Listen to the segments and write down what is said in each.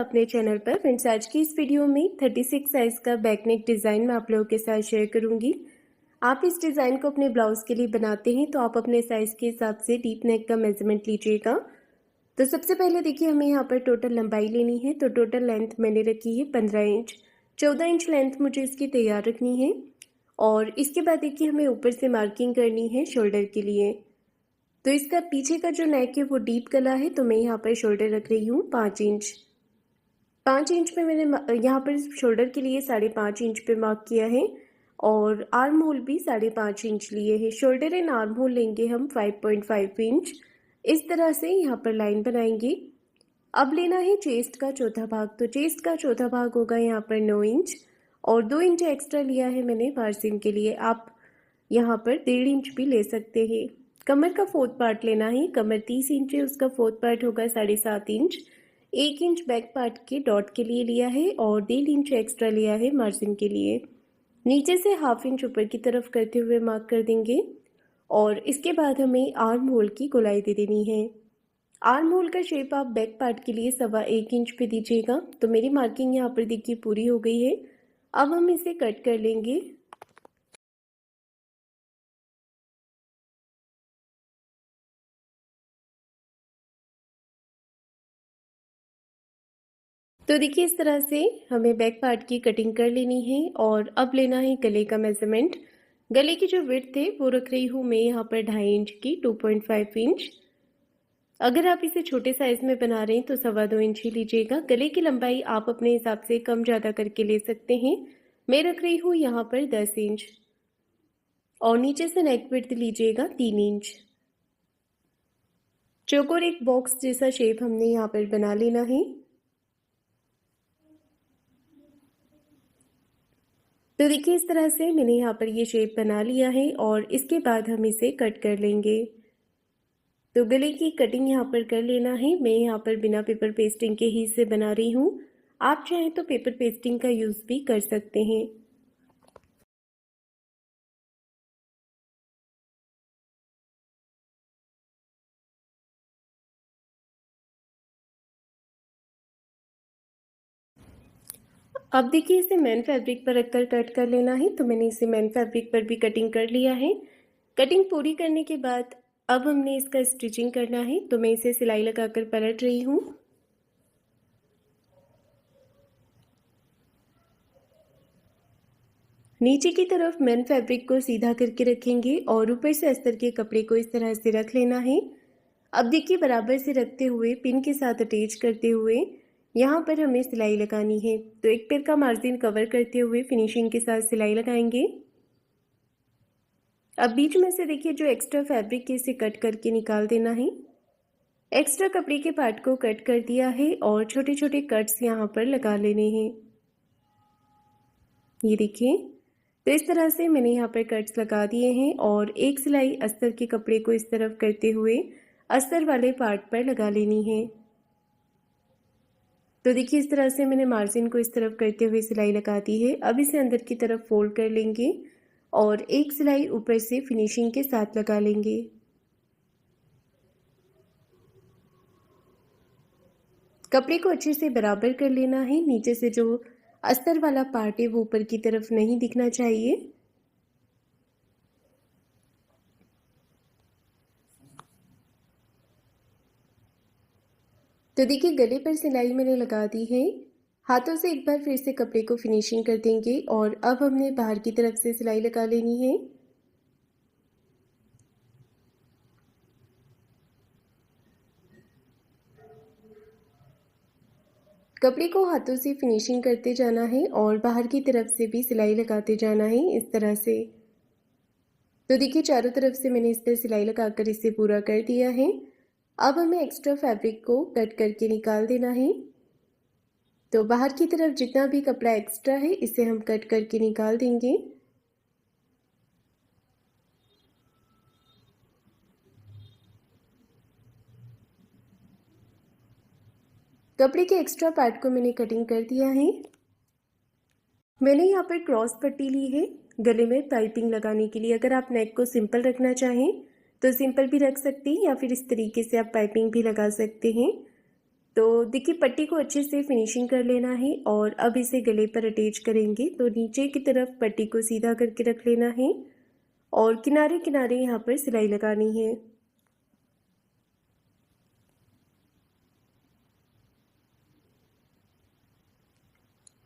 अपने चैनल पर। फ्रेंड्स, आज की इस वीडियो में 36 साइज का बैक नेक डिज़ाइन मैं आप लोगों के साथ शेयर करूंगी। आप इस डिज़ाइन को अपने ब्लाउज के लिए बनाते हैं तो आप अपने साइज के हिसाब से डीप नेक का मेजरमेंट लीजिएगा। तो सबसे पहले देखिए, हमें यहाँ पर टोटल लंबाई लेनी है। तो टोटल लेंथ मैंने रखी है 15 इंच। 14 इंच लेंथ मुझे इसकी तैयार रखनी है। और इसके बाद देखिए, हमें ऊपर से मार्किंग करनी है शोल्डर के लिए। तो इसका पीछे का जो नेक है वो डीप गला है, तो मैं यहाँ पर शोल्डर रख रही हूँ 5 इंच। 5 इंच पे मैंने यहाँ पर शोल्डर के लिए 5.5 इंच पे मार्क किया है। और आर्म होल भी 5.5 इंच लिए है। शोल्डर एंड आर्म होल लेंगे हम 5.5 इंच। इस तरह से यहाँ पर लाइन बनाएंगे। अब लेना है चेस्ट का चौथा भाग। तो चेस्ट का चौथा भाग होगा यहाँ पर 9 इंच। और 2 इंच एक्स्ट्रा लिया है मैंने मार्जिन के लिए। आप यहाँ पर 1.5 इंच भी ले सकते हैं। कमर का फोर्थ पार्ट लेना है। कमर 30 इंच है, उसका फोर्थ पार्ट होगा 7.5 इंच। 1 इंच बैक पार्ट के डॉट के लिए लिया है और 1.5 इंच एक्स्ट्रा लिया है मार्जिन के लिए। नीचे से 1/2 इंच ऊपर की तरफ करते हुए मार्क कर देंगे। और इसके बाद हमें आर्म होल की गोलाई दे देनी है। आर्म होल का शेप आप बैक पार्ट के लिए 1.25 इंच पे दीजिएगा। तो मेरी मार्किंग यहाँ पर देखिए पूरी हो गई है। अब हम इसे कट कर लेंगे। तो देखिए, इस तरह से हमें बैक पार्ट की कटिंग कर लेनी है। और अब लेना है गले का मेजरमेंट। गले की जो विड्थ है वो रख रही हूँ मैं यहाँ पर 2.5 इंच की, 2.5 इंच। अगर आप इसे छोटे साइज में बना रहे हैं तो 2.25 इंच ही लीजिएगा। गले की लंबाई आप अपने हिसाब से कम ज़्यादा करके ले सकते हैं। मैं रख रही हूँ यहाँ पर 10 इंच। और नीचे से नेक विड्थ लीजिएगा 3 इंच। चौकोर एक बॉक्स जैसा शेप हमने यहाँ पर बना लेना है। तो देखिए, इस तरह से मैंने यहाँ पर ये शेप बना लिया है और इसके बाद हम इसे कट कर लेंगे। तो गले की कटिंग यहाँ पर कर लेना है। मैं यहाँ पर बिना पेपर पेस्टिंग के ही इसे बना रही हूँ। आप चाहें तो पेपर पेस्टिंग का यूज़ भी कर सकते हैं। अब देखिए, इसे मैन फैब्रिक पर रखकर कट कर लेना है। तो मैंने इसे मैन फैब्रिक पर भी कटिंग कर लिया है। कटिंग पूरी करने के बाद अब हमने इसका स्टिचिंग करना है। तो मैं इसे सिलाई लगाकर पलट रही हूँ। नीचे की तरफ मैन फैब्रिक को सीधा करके रखेंगे और ऊपर से अस्तर के कपड़े को इस तरह से रख लेना है। अब देखिए, बराबर से रखते हुए पिन के साथ अटैच करते हुए यहाँ पर हमें सिलाई लगानी है। तो एक पैर का मार्जिन कवर करते हुए फिनिशिंग के साथ सिलाई लगाएंगे। अब बीच में से देखिए, जो एक्स्ट्रा फैब्रिक है इसे कट करके निकाल देना है। एक्स्ट्रा कपड़े के पार्ट को कट कर दिया है और छोटे छोटे कट्स यहाँ पर लगा लेने हैं। ये देखिए, तो इस तरह से मैंने यहाँ पर कट्स लगा दिए हैं और एक सिलाई अस्तर के कपड़े को इस तरफ करते हुए अस्तर वाले पार्ट पर लगा लेनी है। तो देखिए, इस तरह से मैंने मार्जिन को इस तरफ करते हुए सिलाई लगा दी है। अब इसे अंदर की तरफ फोल्ड कर लेंगे और एक सिलाई ऊपर से फिनिशिंग के साथ लगा लेंगे। कपड़े को अच्छे से बराबर कर लेना है। नीचे से जो अस्तर वाला पार्ट है वो ऊपर की तरफ नहीं दिखना चाहिए। तो देखिए, गले पर सिलाई मैंने लगा दी है। हाथों से एक बार फिर से कपड़े को फिनिशिंग कर देंगे और अब हमने बाहर की तरफ से सिलाई लगा लेनी है। कपड़े को हाथों से फिनिशिंग करते जाना है और बाहर की तरफ से भी सिलाई लगाते जाना है इस तरह से। तो देखिए, चारों तरफ से मैंने इस पर सिलाई लगाकर इसे पूरा कर दिया है। अब हमें एक्स्ट्रा फैब्रिक को कट करके निकाल देना है। तो बाहर की तरफ जितना भी कपड़ा एक्स्ट्रा है इसे हम कट करके निकाल देंगे। कपड़े के एक्स्ट्रा पार्ट को मैंने कटिंग कर दिया है। मैंने यहाँ पर क्रॉस पट्टी ली है गले में पाइपिंग लगाने के लिए। अगर आप नेक को सिंपल रखना चाहें तो सिंपल भी रख सकते हैं या फिर इस तरीके से आप पाइपिंग भी लगा सकते हैं। तो देखिए पट्टी को अच्छे से फिनिशिंग कर लेना है और अब इसे गले पर अटैच करेंगे। तो नीचे की तरफ पट्टी को सीधा करके रख लेना है और किनारे किनारे यहाँ पर सिलाई लगानी है।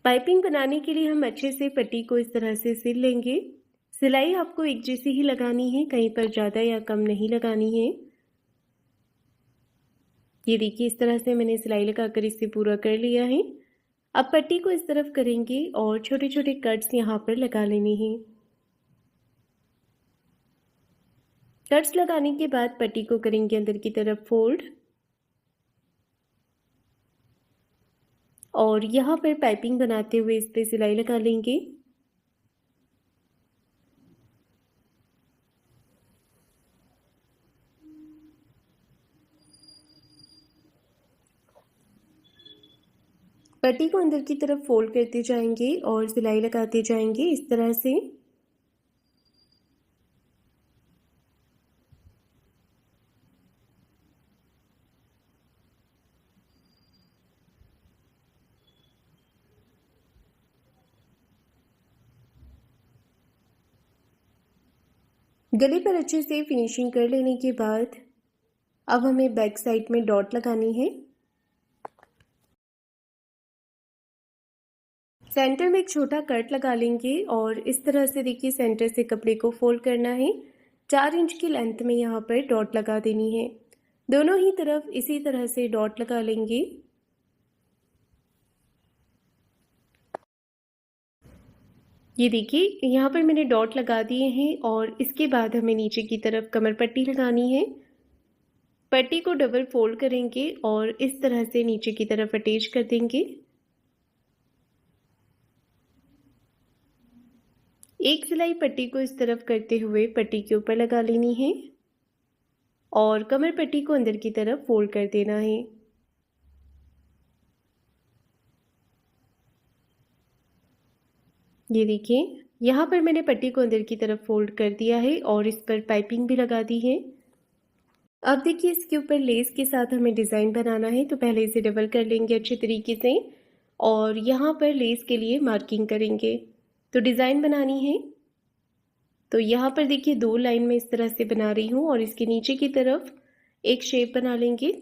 पाइपिंग बनाने के लिए हम अच्छे से पट्टी को इस तरह से सिल लेंगे। सिलाई आपको एक जैसी ही लगानी है, कहीं पर ज़्यादा या कम नहीं लगानी है। ये देखिए इस तरह से मैंने सिलाई लगाकर इसे पूरा कर लिया है। अब पट्टी को इस तरफ करेंगे और छोटे छोटे कट्स यहाँ पर लगा लेने हैं। कट्स लगाने के बाद पट्टी को करेंगे अंदर की तरफ फोल्ड और यहाँ पर पाइपिंग बनाते हुए इस पर सिलाई लगा लेंगे। पट्टी को अंदर की तरफ फोल्ड करते जाएंगे और सिलाई लगाते जाएंगे इस तरह से। गले पर अच्छे से फिनिशिंग कर लेने के बाद अब हमें बैक साइड में डॉट लगानी है। सेंटर में एक छोटा कट लगा लेंगे और इस तरह से देखिए सेंटर से कपड़े को फोल्ड करना है। 4 इंच की लेंथ में यहाँ पर डॉट लगा देनी है। दोनों ही तरफ इसी तरह से डॉट लगा लेंगे। ये देखिए यहाँ पर मैंने डॉट लगा दिए हैं और इसके बाद हमें नीचे की तरफ कमर पट्टी लगानी है। पट्टी को डबल फोल्ड करेंगे और इस तरह से नीचे की तरफ अटैच कर देंगे। एक सिलाई पट्टी को इस तरफ करते हुए पट्टी के ऊपर लगा लेनी है और कमर पट्टी को अंदर की तरफ फोल्ड कर देना है। ये देखिए यहाँ पर मैंने पट्टी को अंदर की तरफ फोल्ड कर दिया है और इस पर पाइपिंग भी लगा दी है। अब देखिए इसके ऊपर लेस के साथ हमें डिज़ाइन बनाना है, तो पहले इसे डबल कर लेंगे अच्छे तरीके से और यहाँ पर लेस के लिए मार्किंग करेंगे। तो डिज़ाइन बनानी है तो यहाँ पर देखिए 2 लाइन में इस तरह से बना रही हूँ और इसके नीचे की तरफ एक शेप बना लेंगे।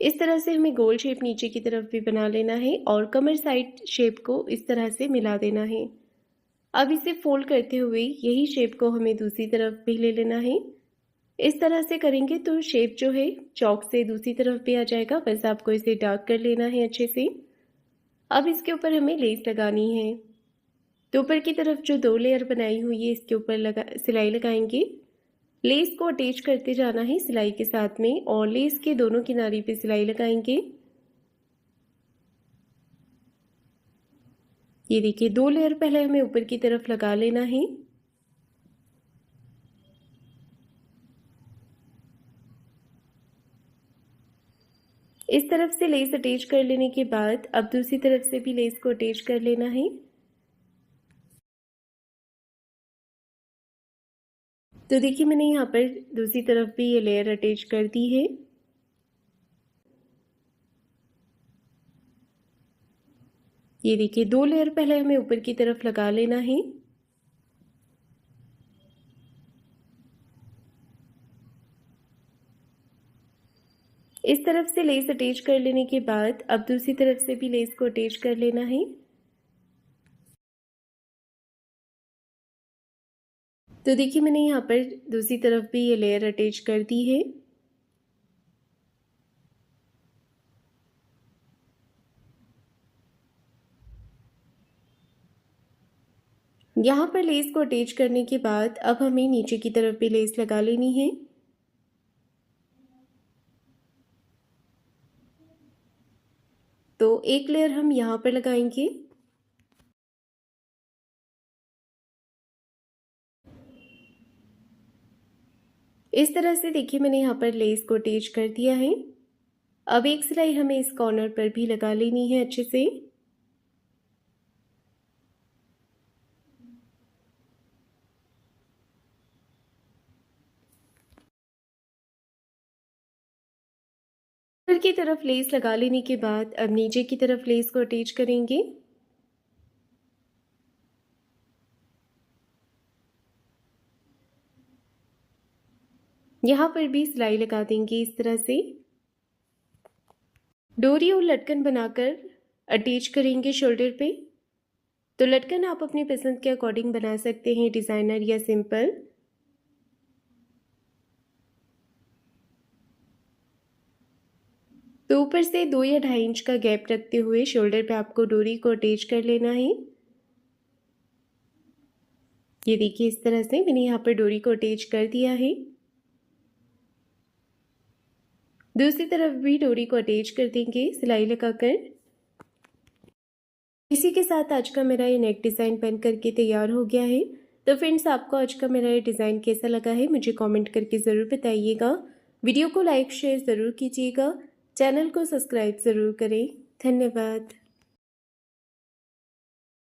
इस तरह से हमें गोल शेप नीचे की तरफ भी बना लेना है और कमर साइड शेप को इस तरह से मिला देना है। अब इसे फोल्ड करते हुए यही शेप को हमें दूसरी तरफ भी ले लेना है। इस तरह से करेंगे तो शेप जो है चौक से दूसरी तरफ भी आ जाएगा। बस आपको इसे डार्क कर लेना है अच्छे से। अब इसके ऊपर हमें लेस लगानी है तो ऊपर की तरफ जो 2 लेयर बनाई हुई है इसके ऊपर सिलाई लगाएंगे। लेस को अटैच करते जाना है सिलाई के साथ में और लेस के दोनों किनारे पे सिलाई लगाएंगे। ये देखिए 2 लेयर पहले हमें ऊपर की तरफ लगा लेना है। इस तरफ से लेस अटैच कर लेने के बाद अब दूसरी तरफ से भी लेस को अटैच कर लेना है। तो देखिए मैंने यहाँ पर दूसरी तरफ भी ये लेयर अटैच कर दी है। ये देखिए 2 लेयर पहले हमें ऊपर की तरफ लगा लेना है। इस तरफ से लेस अटैच कर लेने के बाद अब दूसरी तरफ से भी लेस को अटैच कर लेना है। तो देखिए मैंने यहाँ पर दूसरी तरफ भी ये लेयर अटैच कर दी है। यहाँ पर लेस को अटैच करने के बाद अब हमें नीचे की तरफ भी लेस लगा लेनी है। तो एक लेयर हम यहाँ पर लगाएंगे। इस तरह से देखिए मैंने यहाँ पर लेस को अटैच कर दिया है। अब एक सिलाई हमें इस कॉर्नर पर भी लगा लेनी है अच्छे से। ऊपर की तरफ लेस लगा लेने के बाद अब नीचे की तरफ लेस को अटैच करेंगे। यहाँ पर भी सिलाई लगा देंगे इस तरह से। डोरी और लटकन बनाकर अटैच करेंगे शोल्डर पे। तो लटकन आप अपनी पसंद के अकॉर्डिंग बना सकते हैं, डिज़ाइनर या सिंपल। तो ऊपर से 2 या 2.5 इंच का गैप रखते हुए शोल्डर पे आपको डोरी को अटैच कर लेना है। ये देखिए इस तरह से मैंने यहाँ पर डोरी को अटैच कर दिया है। दूसरी तरफ भी डोरी को अटैच कर देंगे सिलाई लगाकर। इसी के साथ आज का मेरा ये नेक डिज़ाइन बन करके तैयार हो गया है। तो फ्रेंड्स, आपको आज का मेरा ये डिज़ाइन कैसा लगा है मुझे कमेंट करके ज़रूर बताइएगा। वीडियो को लाइक शेयर ज़रूर कीजिएगा। चैनल को सब्सक्राइब ज़रूर करें। धन्यवाद।